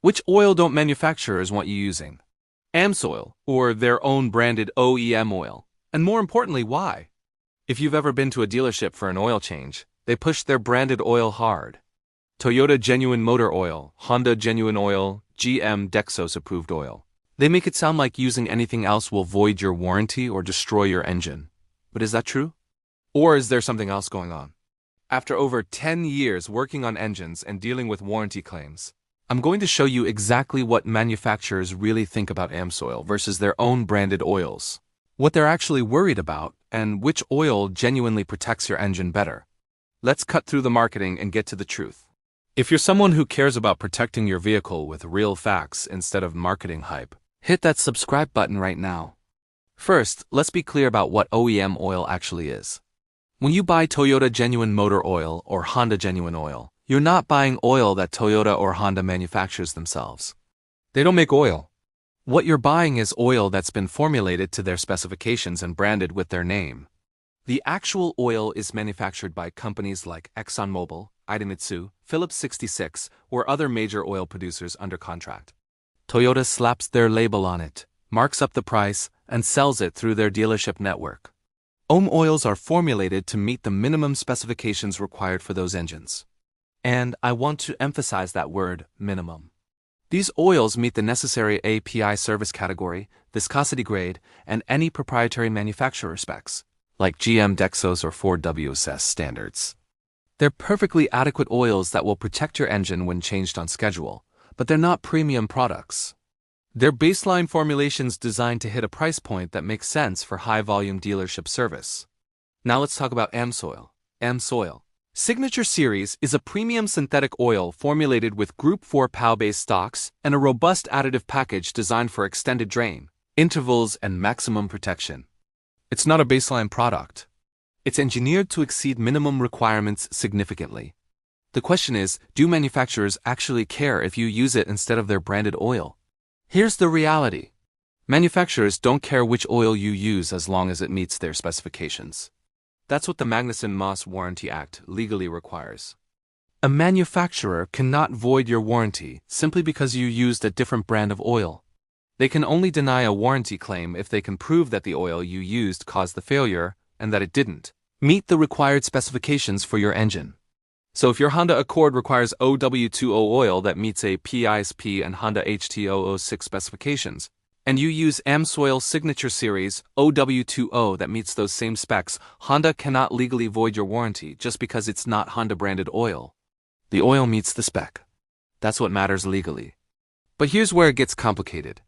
Which oil don't manufacturers want you using? Amsoil, or their own branded OEM oil? And more importantly, why? If you've ever been to a dealership for an oil change, they push their branded oil hard. Toyota Genuine Motor Oil, Honda Genuine Oil, GM Dexos approved oil. They make it sound like using anything else will void your warranty or destroy your engine. But is that true? Or is there something else going on? After over 10 years working on engines and dealing with warranty claims, I'm going to show you exactly what manufacturers really think about Amsoil versus their own branded oils, what they're actually worried about, and which oil genuinely protects your engine better. Let's cut through the marketing and get to the truth. If you're someone who cares about protecting your vehicle with real facts instead of marketing hype, hit that subscribe button right now. First, let's be clear about what OEM oil actually is. When you buy Toyota Genuine Motor Oil or Honda Genuine Oil, you're not buying oil that Toyota or Honda manufactures themselves. They don't make oil. What you're buying is oil that's been formulated to their specifications and branded with their name. The actual oil is manufactured by companies like ExxonMobil, Idemitsu, Phillips 66, or other major oil producers under contract. Toyota slaps their label on it, marks up the price, and sells it through their dealership network. OEM oils are formulated to meet the minimum specifications required for those engines. And I want to emphasize that word, minimum. These oils meet the necessary API service category, viscosity grade, and any proprietary manufacturer specs, like GM Dexos or Ford WSS standards. They're perfectly adequate oils that will protect your engine when changed on schedule, but they're not premium products. They're baseline formulations designed to hit a price point that makes sense for high-volume dealership service. Now let's talk about Amsoil. Amsoil Signature Series is a premium synthetic oil formulated with Group 4 POW-based stocks and a robust additive package designed for extended drain, intervals, and maximum protection. It's not a baseline product. It's engineered to exceed minimum requirements significantly. The question is, do manufacturers actually care if you use it instead of their branded oil? Here's the reality. Manufacturers don't care which oil you use as long as it meets their specifications. That's what the Magnuson-Moss Warranty Act legally requires. A manufacturer cannot void your warranty simply because you used a different brand of oil. They can only deny a warranty claim if they can prove that the oil you used caused the failure and that it didn't meet the required specifications for your engine. So if your Honda Accord requires OW20 oil that meets a PISP and Honda HT006 specifications, and you use Amsoil Signature Series OW20 that meets those same specs, Honda cannot legally void your warranty just because it's not Honda-branded oil. The oil meets the spec. That's what matters legally. But here's where it gets complicated.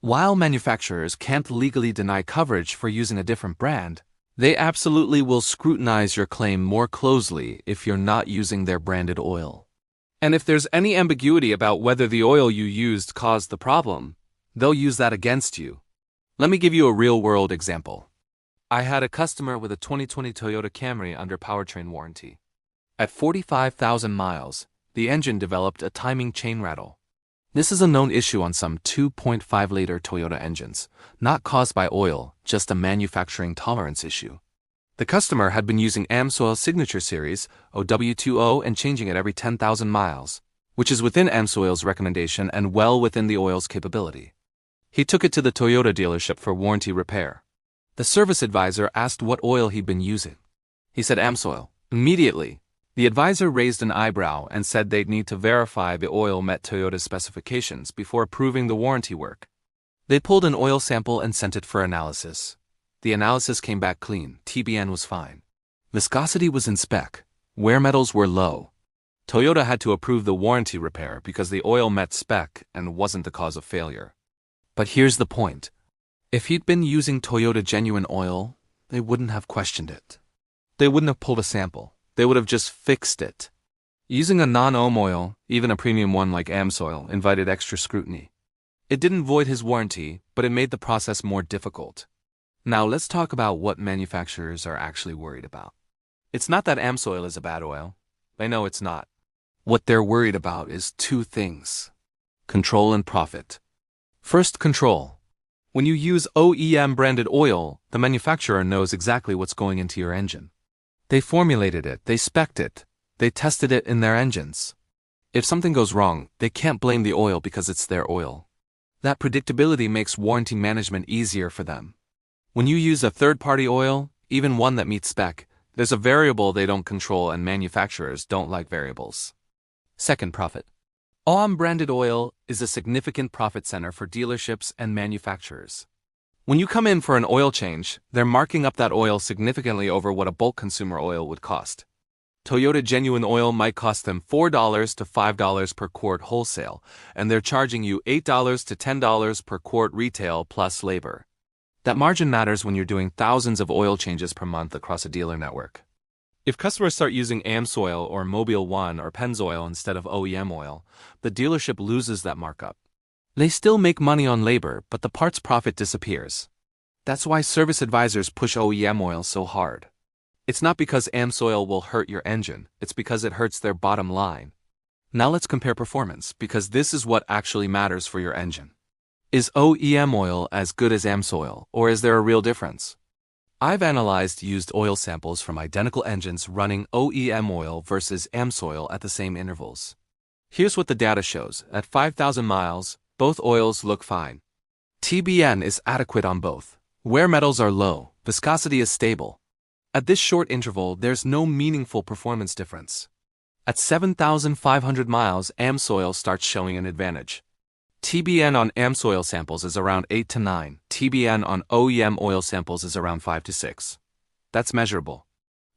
While manufacturers can't legally deny coverage for using a different brand, they absolutely will scrutinize your claim more closely if you're not using their branded oil. And if there's any ambiguity about whether the oil you used caused the problem, they'll use that against you. Let me give you a real-world example. I had a customer with a 2020 Toyota Camry under powertrain warranty. At 45,000 miles, the engine developed a timing chain rattle. This is a known issue on some 2.5-liter Toyota engines, not caused by oil, just a manufacturing tolerance issue. The customer had been using Amsoil Signature Series, OW20, and changing it every 10,000 miles, which is within Amsoil's recommendation and well within the oil's capability. He took it to the Toyota dealership for warranty repair. The service advisor asked what oil he'd been using. He said Amsoil. Immediately, the advisor raised an eyebrow and said they'd need to verify the oil met Toyota's specifications before approving the warranty work. They pulled an oil sample and sent it for analysis. The analysis came back clean, TBN was fine. Viscosity was in spec, wear metals were low. Toyota had to approve the warranty repair because the oil met spec and wasn't the cause of failure. But here's the point. If he'd been using Toyota Genuine Oil, they wouldn't have questioned it. They wouldn't have pulled a sample. They would have just fixed it. Using a non-OEM oil, even a premium one like Amsoil, invited extra scrutiny. It didn't void his warranty, but it made the process more difficult. Now let's talk about what manufacturers are actually worried about. It's not that Amsoil is a bad oil. They know it's not. What they're worried about is two things: control and profit. First, control. When you use OEM branded oil, the manufacturer knows exactly what's going into your engine. They formulated it, they spec'd it, they tested it in their engines. If something goes wrong, they can't blame the oil because it's their oil. That predictability makes warranty management easier for them. When you use a third-party oil, even one that meets spec, there's a variable they don't control and manufacturers don't like variables. Second, profit. OEM branded oil is a significant profit center for dealerships and manufacturers. When you come in for an oil change, they're marking up that oil significantly over what a bulk consumer oil would cost. Toyota Genuine Oil might cost them $4 to $5 per quart wholesale, and they're charging you $8 to $10 per quart retail plus labor. That margin matters when you're doing thousands of oil changes per month across a dealer network. If customers start using Amsoil or Mobile One or Pennzoil instead of OEM oil, the dealership loses that markup. They still make money on labor, but the parts profit disappears. That's why service advisors push OEM oil so hard. It's not because Amsoil will hurt your engine, it's because it hurts their bottom line. Now let's compare performance, because this is what actually matters for your engine. Is OEM oil as good as Amsoil, or is there a real difference? I've analyzed used oil samples from identical engines running OEM oil versus Amsoil at the same intervals. Here's what the data shows. At 5,000 miles, both oils look fine. TBN is adequate on both. Wear metals are low, viscosity is stable. At this short interval, there's no meaningful performance difference. At 7,500 miles, Amsoil starts showing an advantage. TBN on Amsoil samples is around 8 to 9. TBN on OEM oil samples is around 5 to 6. That's measurable.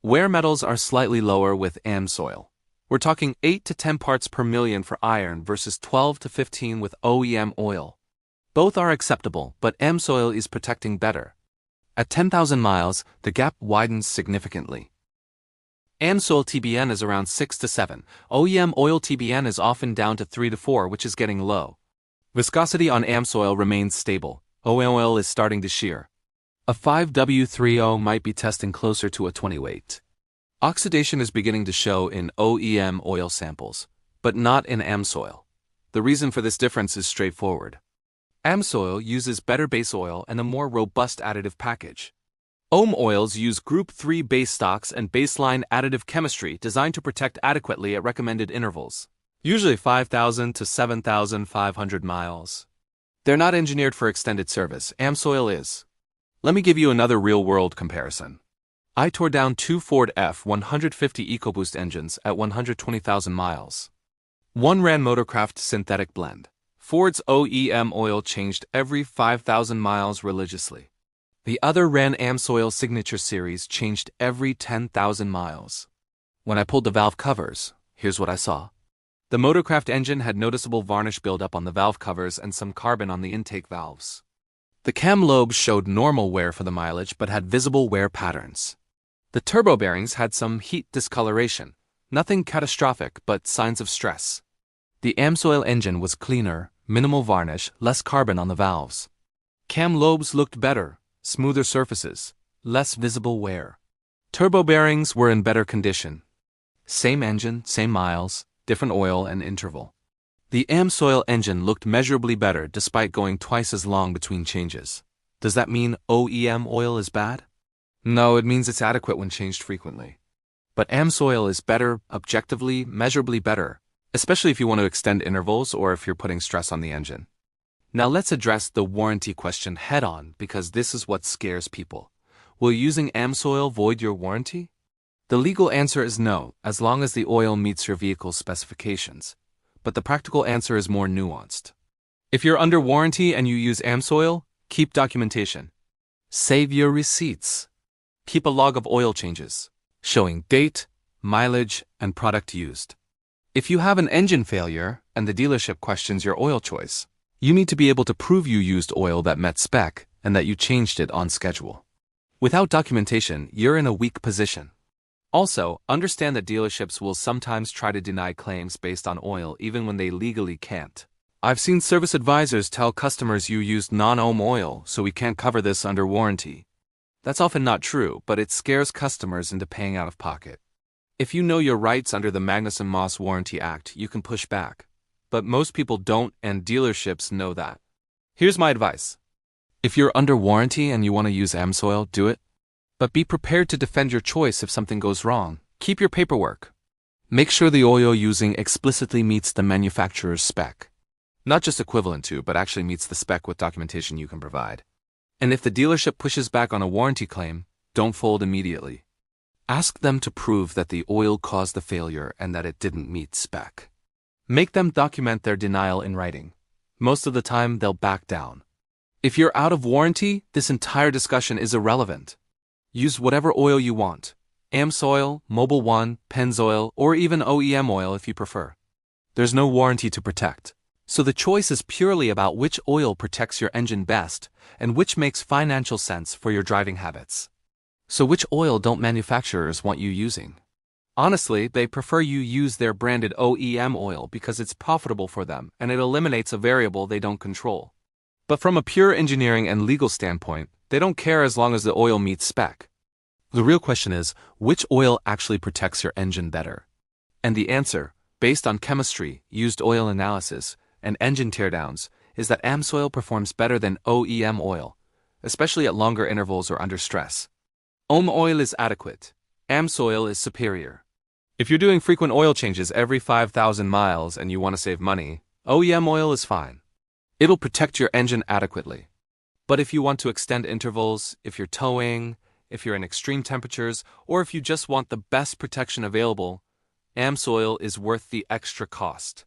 Wear metals are slightly lower with Amsoil. We're talking 8 to 10 parts per million for iron versus 12 to 15 with OEM oil. Both are acceptable, but Amsoil is protecting better. At 10,000 miles, the gap widens significantly. Amsoil TBN is around 6 to 7. OEM oil TBN is often down to 3 to 4, which is getting low. Viscosity on Amsoil remains stable. OEM oil is starting to shear. A 5W30 might be testing closer to a 20 weight. Oxidation is beginning to show in OEM oil samples, but not in Amsoil. The reason for this difference is straightforward. Amsoil uses better base oil and a more robust additive package. OEM oils use Group 3 base stocks and baseline additive chemistry designed to protect adequately at recommended intervals, usually 5,000 to 7,500 miles. They're not engineered for extended service. Amsoil is. Let me give you another real-world comparison. I tore down two Ford F-150 EcoBoost engines at 120,000 miles. One ran Motorcraft synthetic blend. Ford's OEM oil changed every 5,000 miles religiously. The other ran Amsoil Signature Series, changed every 10,000 miles. When I pulled the valve covers, here's what I saw. The Motorcraft engine had noticeable varnish buildup on the valve covers and some carbon on the intake valves. The cam lobes showed normal wear for the mileage but had visible wear patterns. The turbo bearings had some heat discoloration, nothing catastrophic but signs of stress. The Amsoil engine was cleaner, minimal varnish, less carbon on the valves. Cam lobes looked better, smoother surfaces, less visible wear. Turbo bearings were in better condition. Same engine, same miles, different oil and interval. The Amsoil engine looked measurably better despite going twice as long between changes. Does that mean OEM oil is bad? No, it means it's adequate when changed frequently. But Amsoil is better, objectively, measurably better, especially if you want to extend intervals or if you're putting stress on the engine. Now let's address the warranty question head-on, because this is what scares people. Will using Amsoil void your warranty? The legal answer is no, as long as the oil meets your vehicle's specifications. But the practical answer is more nuanced. If you're under warranty and you use Amsoil, keep documentation. Save your receipts. Keep a log of oil changes, showing date, mileage, and product used. If you have an engine failure and the dealership questions your oil choice, you need to be able to prove you used oil that met spec and that you changed it on schedule. Without documentation, you're in a weak position. Also, understand that dealerships will sometimes try to deny claims based on oil even when they legally can't. I've seen service advisors tell customers you used non-OEM oil, so we can't cover this under warranty. That's often not true, but it scares customers into paying out of pocket. If you know your rights under the Magnuson-Moss Warranty Act, you can push back. But most people don't, and dealerships know that. Here's my advice. If you're under warranty and you want to use Amsoil, do it. But be prepared to defend your choice if something goes wrong. Keep your paperwork. Make sure the oil you're using explicitly meets the manufacturer's spec. Not just equivalent to, but actually meets the spec with documentation you can provide. And if the dealership pushes back on a warranty claim, don't fold immediately. Ask them to prove that the oil caused the failure and that it didn't meet spec. Make them document their denial in writing. Most of the time, they'll back down. If you're out of warranty, this entire discussion is irrelevant. Use whatever oil you want. Amsoil, Mobil 1, Pennzoil, or even OEM oil if you prefer. There's no warranty to protect, so the choice is purely about which oil protects your engine best and which makes financial sense for your driving habits. So which oil don't manufacturers want you using? Honestly, they prefer you use their branded OEM oil because it's profitable for them and it eliminates a variable they don't control. But from a pure engineering and legal standpoint, they don't care as long as the oil meets spec. The real question is, which oil actually protects your engine better? And the answer, based on chemistry, used oil analysis, and engine teardowns, is that Amsoil performs better than OEM oil, especially at longer intervals or under stress. OEM oil is adequate. Amsoil is superior. If you're doing frequent oil changes every 5,000 miles and you want to save money, OEM oil is fine. It'll protect your engine adequately. But if you want to extend intervals, if you're towing, if you're in extreme temperatures, or if you just want the best protection available, Amsoil is worth the extra cost.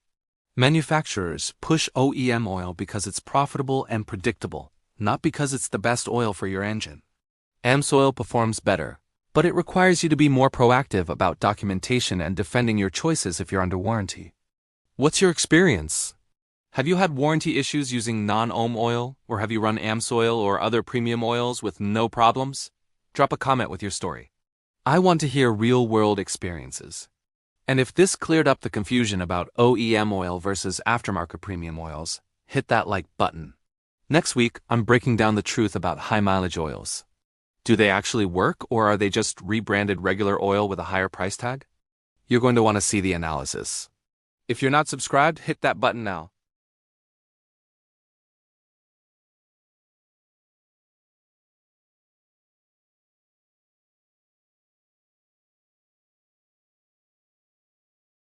Manufacturers push OEM oil because it's profitable and predictable, not because it's the best oil for your engine. Amsoil performs better, but it requires you to be more proactive about documentation and defending your choices if you're under warranty. What's your experience? Have you had warranty issues using non-OEM oil, or have you run Amsoil or other premium oils with no problems? Drop a comment with your story. I want to hear real-world experiences. And if this cleared up the confusion about OEM oil versus aftermarket premium oils, hit that like button. Next week, I'm breaking down the truth about high-mileage oils. Do they actually work, or are they just rebranded regular oil with a higher price tag? You're going to want to see the analysis. If you're not subscribed, hit that button now.